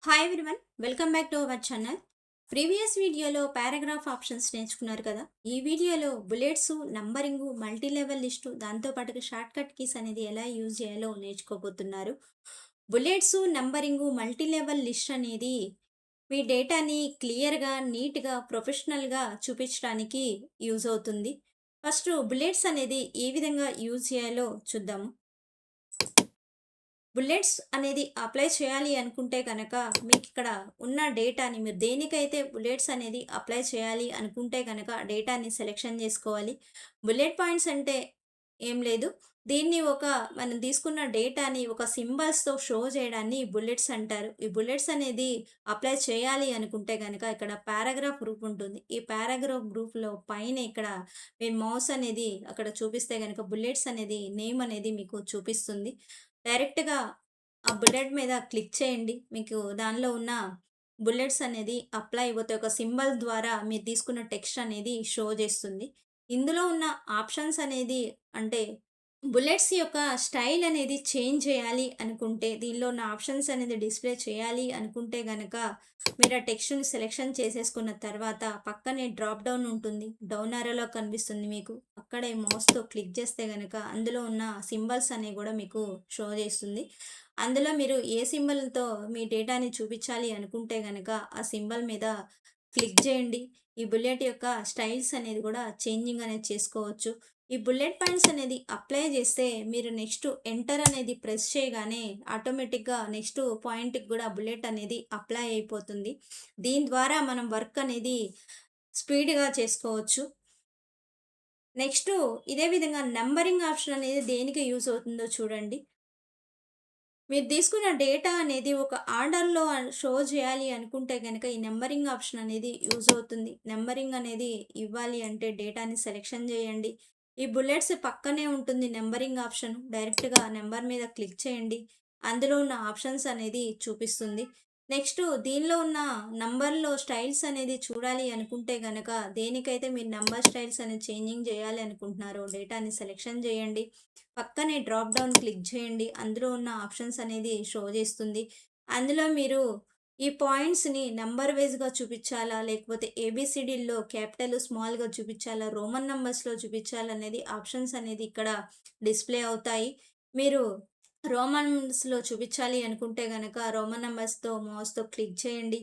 Hi everyone, welcome back to our channel. Previous వీడియోలో paragraph options నేర్చుకున్నారు కదా. ఈ వీడియోలో bullets, numbering, multi level list, దాంతోపాటుగా షార్ట్ కట్ కీస్ అనేది ఎలా యూజ్ చేయాలో నేర్చుకోబోతున్నారు. Bullets, numbering, multi level list అనేది మీ డేటాని క్లియర్గా, నీట్గా, ప్రొఫెషనల్గా చూపించడానికి యూజ్ అవుతుంది. ఫస్ట్ బుల్లెట్స్ అనేది ఏ విధంగా యూజ్ చేయాలో చూద్దాము. బుల్లెట్స్ అనేది అప్లై చేయాలి అనుకుంటే కనుక మీకు ఇక్కడ ఉన్న డేటాని మీరు దేనికైతే బుల్లెట్స్ అనేది అప్లై చేయాలి అనుకుంటే కనుక డేటాని సెలెక్షన్ చేసుకోవాలి. బుల్లెట్ పాయింట్స్ అంటే ఏం లేదు. దీన్ని మనం తీసుకున్న డేటాని ఒక సింబల్స్‌తో షో చేయడాన్ని బుల్లెట్స్ అంటారు. ఈ బుల్లెట్స్ అనేది అప్లై చేయాలి అనుకుంటే గనక ఇక్కడ పారాగ్రాఫ్ గ్రూప్ ఉంటుంది. ఈ పారాగ్రాఫ్ గ్రూప్‌లో పైన ఇక్కడ మీరు మౌస్ అనేది అక్కడ చూపిస్తే గనక బుల్లెట్స్ అనేది నేమ్ అనేది మీకు చూపిస్తుంది. డైరెక్ట్‌గా ఆ బుల్లెట్ మీద క్లిక్ చేయండి. మీకు దానిలో ఉన్న బుల్లెట్స్ అనేది అప్లై అయిపోతాయి. ఒక సింబల్ ద్వారా మీరు తీసుకున్న టెక్స్ట్ అనేది షో చేస్తుంది. ఇందులో ఉన్న ఆప్షన్స్ అనేది అంటే బుల్లెట్స్ యొక్క స్టైల్ అనేది చేంజ్ చేయాలి అనుకుంటే, దీనిలో ఉన్న ఆప్షన్స్ అనేది డిస్‌ప్లే చేయాలి అనుకుంటే గనక, మీరు ఆ టెక్స్ట్‌ని సెలెక్షన్ చేసేసుకున్న తర్వాత పక్కనే డ్రాప్ డౌన్ ఉంటుంది. డౌన్ యారోలో కనిపిస్తుంది మీకు. అక్కడే మౌస్‌తో క్లిక్ చేస్తే గనక అందులో ఉన్న సింబల్స్ అనేవి గూడా మీకు షో చేస్తుంది. అందులో మీరు ఏ సింబల్‌తో మీ డేటాని చూపించాలి అనుకుంటే గనక, ఆ సింబల్ మీద క్లిక్ చేయండి. ఈ బుల్లెట్ యొక్క స్టైల్స్ అనేది గూడా చేంజింగ్ అనేది చేసుకోవచ్చు. ఈ బుల్లెట్ పాయింట్స్ అనేది అప్లై చేస్తే మీరు నెక్స్ట్ ఎంటర్ అనేది ప్రెస్ చేయగానే ఆటోమేటిక్‌గా నెక్స్ట్ పాయింట్‌కి గూడా బుల్లెట్ అనేది అప్లై అయిపోతుంది. దీని ద్వారా మనం వర్క్ అనేది స్పీడ్‌గా చేసుకోవచ్చు. నెక్స్టు ఇదే విధంగా నంబరింగ్ ఆప్షన్ అనేది దేనికి యూజ్ అవుతుందో చూడండి. మీరు తీసుకున్న డేటా అనేది ఒక ఆర్డర్‌లో షో చేయాలి అనుకుంటే గనక ఈ నంబరింగ్ ఆప్షన్ అనేది యూజ్ అవుతుంది. నంబరింగ్ అనేది ఇవ్వాలి అంటే డేటాని సెలెక్షన్ చేయండి. ఈ బుల్లెట్స్ పక్కనే ఉంటుంది నంబరింగ్ ఆప్షన్. డైరెక్ట్‌గా నంబర్ మీద క్లిక్ చేయండి. అందులో ఉన్న ఆప్షన్స్ అనేది చూపిస్తుంది. నెక్స్ట్ దీనిలో ఉన్న నంబర్‌లో స్టైల్స్ అనేది చూడాలి అనుకుంటే గనక దేనికైతే మీరు నంబర్ స్టైల్స్ అనేది చేంజింగ్ చేయాలి అనుకుంటున్నారో డేటాని సెలెక్షన్ చేయండి. పక్కనే డ్రాప్ డౌన్ క్లిక్ చేయండి. అందులో ఉన్న ఆప్షన్స్ అనేది షో చేస్తుంది. అందులో మీరు ఈ పాయింట్స్‌ని నంబర్ వైస్‌గా చూపిచ్చాలా? లేకపోతే ఏబీసీడీల్లో క్యాపిటల్, స్మాల్‌గా చూపిచ్చాలా? రోమన్ నంబర్స్‌లో చూపిచ్చాలనేది ఆప్షన్స్ అనేది ఇక్కడ డిస్‌ప్లే అవుతాయి. మీరు రోమన్స్‌లో చూపిచ్చాలి అనుకుంటే గనక రోమన్ నంబర్స్‌తో మౌస్‌తో క్లిక్ చేయండి.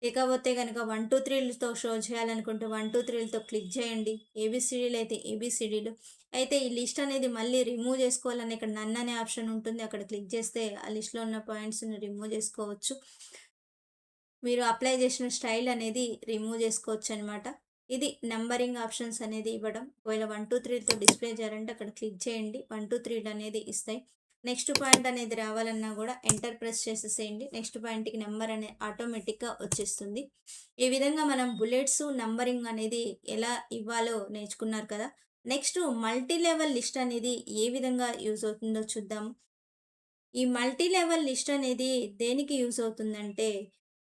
ఇకపోతే గనక 1, 2, 3లతో షో చేయాలనుకుంటే 1, 2, 3లతో క్లిక్ చేయండి. ఏబీసీడీలు అయితే ఏబీసీడీలు. అయితే ఈ లిస్ట్ అనేది మళ్ళీ రిమూవ్ చేసుకోవాలని ఇక్కడ నన్ అనే ఆప్షన్ ఉంటుంది. అక్కడ క్లిక్ చేస్తే ఆ లిస్ట్‌లో ఉన్న పాయింట్స్‌ని రిమూవ్ చేసుకోవచ్చు. మీరు అప్లై చేసిన స్టైల్ అనేది రిమూవ్ చేసుకోవచ్చనమాట. ఇది నంబరింగ్ ఆప్షన్స్ అనేది ఇవ్వడం. ఒకవేళ 1, 2, 3తో డిస్‌ప్లే చేయాలంటే అక్కడ క్లిక్ చేయండి. 1, 2, 3 అనేది ఇస్తాయి. నెక్స్ట్ పాయింట్ అనేది రావాలన్నా గూడా ఎంటర్ ప్రెస్ చేసేసేయండి. నెక్స్ట్ పాయింట్‌కి నంబర్ అనే ఆటోమేటిక్‌గా వచ్చేస్తుంది. ఈ విధంగా మనం బుల్లెట్స్, నంబరింగ్ అనేది ఎలా ఇవ్వాలో నేర్చుకున్నారు కదా. నెక్స్ట్ మల్టీ లెవెల్ లిస్ట్ అనేది ఏ విధంగా యూజ్ అవుతుందో చూద్దాం. ఈ మల్టీ లెవెల్ లిస్ట్ అనేది దేనికి యూజ్ అవుతుందంటే,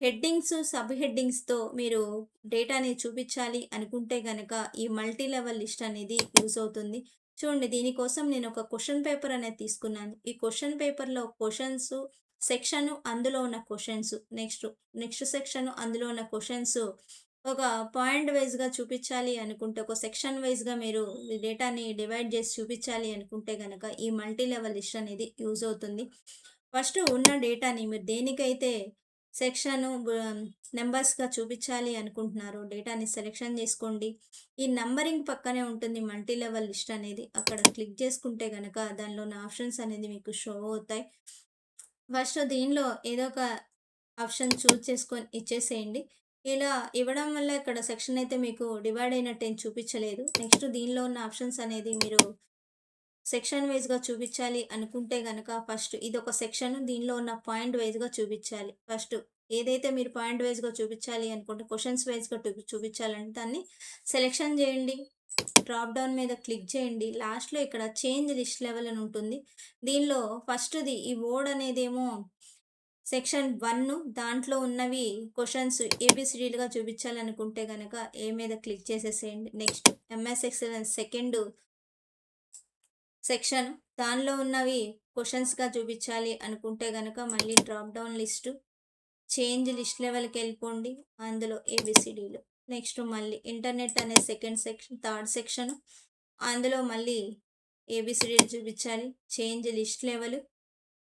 హెడ్డింగ్స్, సబ్ హెడ్డింగ్స్‌తో మీరు డేటాని చూపించాలి అనుకుంటే గనక, ఈ మల్టీ లెవెల్ లిస్ట్ అనేది యూజ్ అవుతుంది. చూడండి దీనికోసం నేను ఒక క్వెషన్ పేపర్ అనేది తీసుకున్నాను. ఈ క్వెషన్ పేపర్‌లో క్వెషన్స్, సెక్షను, అందులో ఉన్న క్వెషన్స్, నెక్స్ట్ సెక్షను, అందులో ఉన్న క్వెషన్స్ ఒక పాయింట్ వైస్‌గా చూపించాలి అనుకుంటే, ఒక సెక్షన్ వైస్‌గా మీరు ఈ డేటాని డివైడ్ చేసి చూపించాలి అనుకుంటే గనక, ఈ మల్టీ లెవెల్ లిస్ట్ అనేది యూజ్ అవుతుంది. ఫస్ట్ ఉన్న డేటాని మీరు దేనికైతే సెక్షను నంబర్స్‌గా చూపించాలి అనుకుంటున్నారో డేటాని సెలెక్షన్ చేసుకోండి. ఈ నంబరింగ్ పక్కనే ఉంటుంది మల్టీ లెవెల్ లిస్ట్ అనేది. అక్కడ క్లిక్ చేసుకుంటే గనక దానిలో ఉన్న ఆప్షన్స్ అనేది మీకు షో అవుతాయి. ఫస్ట్ దీనిలో ఏదో ఒక ఆప్షన్ చూజ్ చేసుకొని ఇచ్చేసేయండి. ఇలా ఇవ్వడం వల్ల ఇక్కడ సెక్షన్ అయితే మీకు డివైడ్ అయినట్టేం చూపించలేదు. నెక్స్ట్ దీనిలో ఉన్న ఆప్షన్స్ అనేది మీరు సెక్షన్ వైస్‌గా చూపించాలి అనుకుంటే గనక ఫస్ట్ ఇదొక సెక్షన్, దీనిలో ఉన్న పాయింట్ వైస్‌గా చూపించాలి. ఫస్ట్ ఏదైతే మీరు పాయింట్ వైస్‌గా చూపించాలి అనుకుంటే క్వెషన్స్ వైస్‌గా చూపించాలంటే దాన్ని సెలెక్షన్ చేయండి. డ్రాప్ డౌన్ మీద క్లిక్ చేయండి. లాస్ట్‌లో ఇక్కడ చేంజ్ లిస్ట్ లెవెల్ అని ఉంటుంది. దీనిలో ఫస్ట్‌ది ఈ వర్డ్ అనేదేమో సెక్షన్ 1 దాంట్లో ఉన్నవి క్వెషన్స్ ఏబీసీడీలుగా చూపించాలనుకుంటే గనక ఏ మీద క్లిక్ చేసేసేయండి. Next MS Excel second section దానిలో ఉన్నవి క్వెషన్స్‌గా చూపించాలి అనుకుంటే గనక మళ్ళీ drop down list. Change list లెవెల్‌కెళ్ళిపోండి. అందులో ఏబీసీడీలు. నెక్స్ట్ మళ్ళీ ఇంటర్నెట్ అనే సెకండ్ సెక్షన్, థర్డ్ సెక్షన్. అందులో మళ్ళీ ఏబీసీడీలు చూపించాలి. Change list level.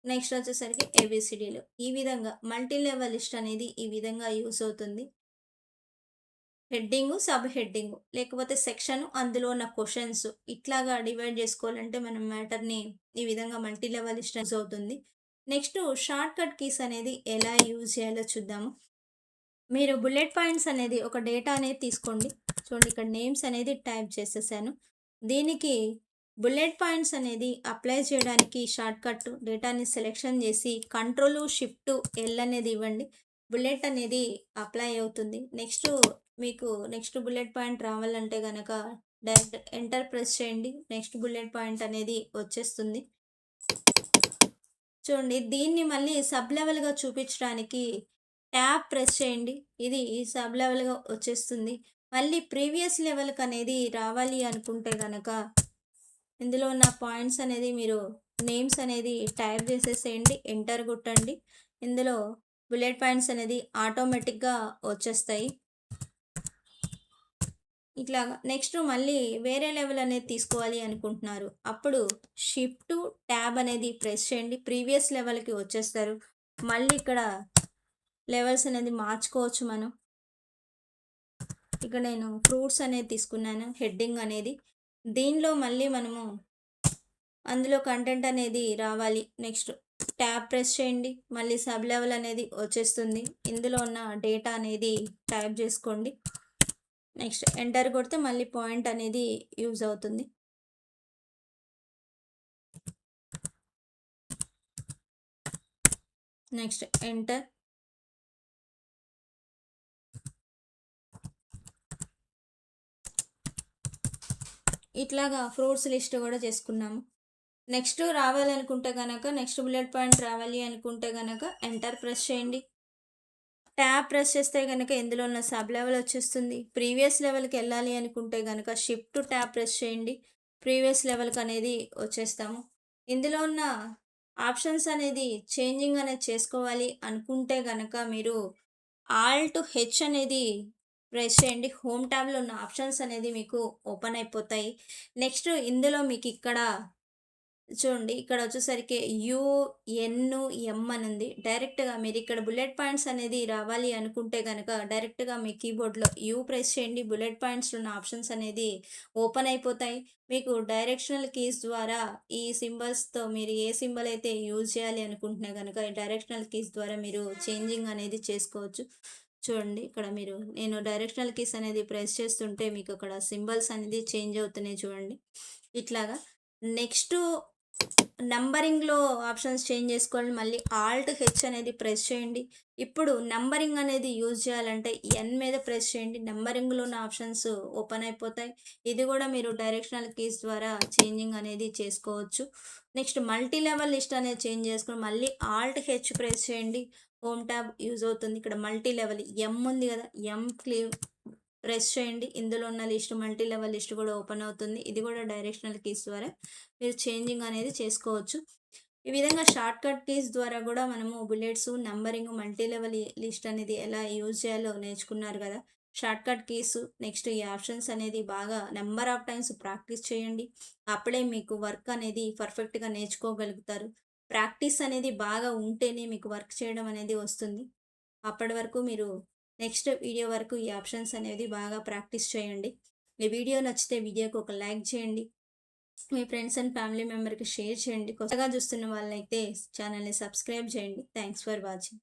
నెక్స్ట్ వచ్చేసరికి ఏబీసీడీలు. ఈ విధంగా మల్టీ లెవెల్ లిస్ట్ అనేది ఈ విధంగా యూజ్ అవుతుంది. హెడ్డింగు, సబ్ హెడ్డింగు లేకపోతే సెక్షను, అందులో ఉన్న క్వెషన్స్ ఇట్లాగా డివైడ్ జేసుకోవాలంటే మనం మ్యాటర్‌ని ఈ విధంగా మల్టీ లెవెల్ లిస్ట్ యూజ్ అవుతుంది. నెక్స్టు షార్ట్‌కట్ కీస్ అనేది ఎలా యూజ్ చేయాలో చూద్దాము. మీరు బుల్లెట్ పాయింట్స్ అనేది ఒక డేటా అనేది తీసుకోండి. చూడండి ఇక్కడ నేమ్స్ అనేది టైప్ చేసేసాను. దీనికి బుల్లెట్ పాయింట్స్ అనేది అప్లై చేయడానికి షార్ట్‌కట్ డేటాని సెలెక్షన్ చేసి కంట్రోల్ షిఫ్ట్ ఎల్ అనేది ఇవ్వండి. బుల్లెట్ అనేది అప్లై అవుతుంది. మీకు నెక్స్ట్ బుల్లెట్ పాయింట్ రావాలంటే గనక డైరెక్ట్ ఎంటర్ ప్రెస్ చేయండి. నెక్స్ట్ బుల్లెట్ పాయింట్ అనేది వచ్చేస్తుంది. చూడండి దీన్ని మళ్ళీ సబ్ లెవెల్‌గా చూపించడానికి ట్యాబ్ ప్రెస్ చేయండి. ఇది సబ్ లెవెల్‌గా వచ్చేస్తుంది. మళ్ళీ ప్రీవియస్ లెవెల్‌కనేది రావాలి అనుకుంటే గనక ఇందులో ఉన్న పాయింట్స్ అనేది మీరు నేమ్స్ అనేది టైప్ చేసేసేయండి. ఎంటర్ కొట్టండి. ఇందులో బుల్లెట్ పాయింట్స్ అనేది ఆటోమేటిక్‌గా వచ్చేస్తాయి. ఇట్లాగా నెక్స్ట్ మళ్ళీ వేరే లెవెల్ అనేది తీసుకోవాలి అనుకుంటున్నారు. అప్పుడు షిఫ్ట్ ట్యాబ్ అనేది ప్రెస్ చేయండి. ప్రీవియస్ లెవెల్‌కి వచ్చేస్తారు. మళ్ళీ ఇక్కడ లెవెల్స్ అనేది మార్చుకోవచ్చు మనం. ఇక్కడ నేను ఫ్రూట్స్ అనేది తీసుకున్నాను హెడ్డింగ్ అనేది. దీనిలో మళ్ళీ మనము అందులో కంటెంట్ అనేది రావాలి. నెక్స్ట్ ట్యాబ్ ప్రెస్ చేయండి. మళ్ళీ సబ్ లెవెల్ అనేది వచ్చేస్తుంది. ఇందులో ఉన్న డేటా అనేది టైప్ చేసుకోండి. నెక్స్ట్ ఎంటర్ కొడితే మళ్ళీ పాయింట్ అనేది యూజ్ అవుతుంది. Next enter. ఇట్లాగా ఫ్రూట్స్ లిస్ట్ కూడా చేసుకున్నాము. నెక్స్ట్ రావాలనుకుంటే గనక నెక్స్ట్ బుల్లెట్ పాయింట్ రావాలి అనుకుంటే గనక ఎంటర్ ప్రెస్ చేయండి. ట్యాబ్ ప్రెస్ చేస్తే గనక ఇందులో ఉన్న సబ్ లెవెల్ వచ్చేస్తుంది. ప్రీవియస్ లెవెల్‌కి వెళ్ళాలి అనుకుంటే గనక షిఫ్ట్ ట్యాబ్ ప్రెస్ చేయండి. ప్రీవియస్ లెవెల్‌కి అనేది వచ్చేస్తాము. ఇందులో ఉన్న ఆప్షన్స్ అనేది చేంజింగ్ అనేది చేసుకోవాలి అనుకుంటే గనక మీరు ఆల్ట్ హెచ్ అనేది ప్రెస్ చేయండి. హోమ్ ట్యాబ్‌లో ఉన్న ఆప్షన్స్ అనేది మీకు ఓపెన్ అయిపోతాయి. నెక్స్ట్ ఇందులో మీకు ఇక్కడ చూడండి ఇక్కడ వచ్చేసరికి యుఎన్ఎం అని ఉంది. డైరెక్ట్‌గా మీరు ఇక్కడ బుల్లెట్ పాయింట్స్ అనేది రావాలి అనుకుంటే గనక డైరెక్ట్‌గా మీ కీబోర్డ్‌లో యు ప్రెస్ చేయండి. బుల్లెట్ పాయింట్స్‌లో ఉన్న ఆప్షన్స్ అనేది ఓపెన్ అయిపోతాయి. మీకు డైరెక్షనల్ కీస్ ద్వారా ఈ సింబల్స్‌తో మీరు ఏ సింబల్ అయితే యూజ్ చేయాలి అనుకుంటున్నా గనక డైరెక్షనల్ కీస్ ద్వారా మీరు చేంజింగ్ అనేది చేసుకోవచ్చు. చూడండి ఇక్కడ నేను డైరెక్షనల్ కీస్ అనేది ప్రెస్ చేస్తుంటే మీకు అక్కడ సింబల్స్ అనేది చేంజ్ అవుతున్నాయి చూడండి. ఇట్లాగా నెక్స్టు నంబరింగ్‌లో ఆప్షన్స్ చేంజ్ చేసుకోండి. మళ్ళీ ఆల్ట్ హెచ్ అనేది ప్రెస్ చేయండి. ఇప్పుడు నంబరింగ్ అనేది యూజ్ చేయాలంటే ఎన్ మీద ప్రెస్ చేయండి. నంబరింగ్‌లో ఉన్న ఆప్షన్స్ ఓపెన్ అయిపోతాయి. ఇది కూడా మీరు డైరెక్షనల్ కీస్ ద్వారా చేంజింగ్ అనేది చేసుకోవచ్చు. నెక్స్ట్ మల్టీ లెవెల్ లిస్ట్ అనేది చేంజ్ చేసుకొని మళ్ళీ ఆల్ట్ హెచ్ ప్రెస్ చేయండి. హోమ్ ట్యాబ్ యూజ్ అవుతుంది. ఇక్కడ మల్టీ లెవెల్ ఎం ఉంది కదా! ప్రెస్ చేయండి. ఇందులో ఉన్న లిస్ట్ మల్టీ లెవెల్ లిస్ట్ కూడా ఓపెన్ అవుతుంది. ఇది కూడా డైరెక్షనల్ కీస్ ద్వారా మీరు చేంజింగ్ అనేది చేసుకోవచ్చు. ఈ విధంగా షార్ట్‌కట్ కీస్ ద్వారా కూడా మనము bullets, numbering, multi level list అనేది ఎలా యూజ్ చేయాలో నేర్చుకున్నారు కదా! షార్ట్‌కట్ కీస్ నెక్స్ట్ ఈ ఆప్షన్స్ అనేది బాగా నంబర్ ఆఫ్ టైమ్స్ ప్రాక్టీస్ చేయండి. అప్పుడే మీకు వర్క్ అనేది పర్ఫెక్ట్‌గా నేర్చుకోగలుగుతారు. ప్రాక్టీస్ అనేది బాగా ఉంటేనే మీకు వర్క్ చేయడం అనేది వస్తుంది. అప్పటి వరకు మీరు నెక్స్ట్ వీడియో వరకు ఈ ఆప్షన్స్ అనేది బాగా ప్రాక్టీస్ చేయండి. ఈ వీడియో నచ్చితే వీడియోకి ఒక లైక్ చేయండి. మీ ఫ్రెండ్స్ అండ్ ఫ్యామిలీ మెంబర్‌కి షేర్ చేయండి. కొత్తగా చూస్తున్న వాళ్ళైతే ఛానల్‌ని సబ్స్క్రైబ్ చేయండి. Thanks for watching.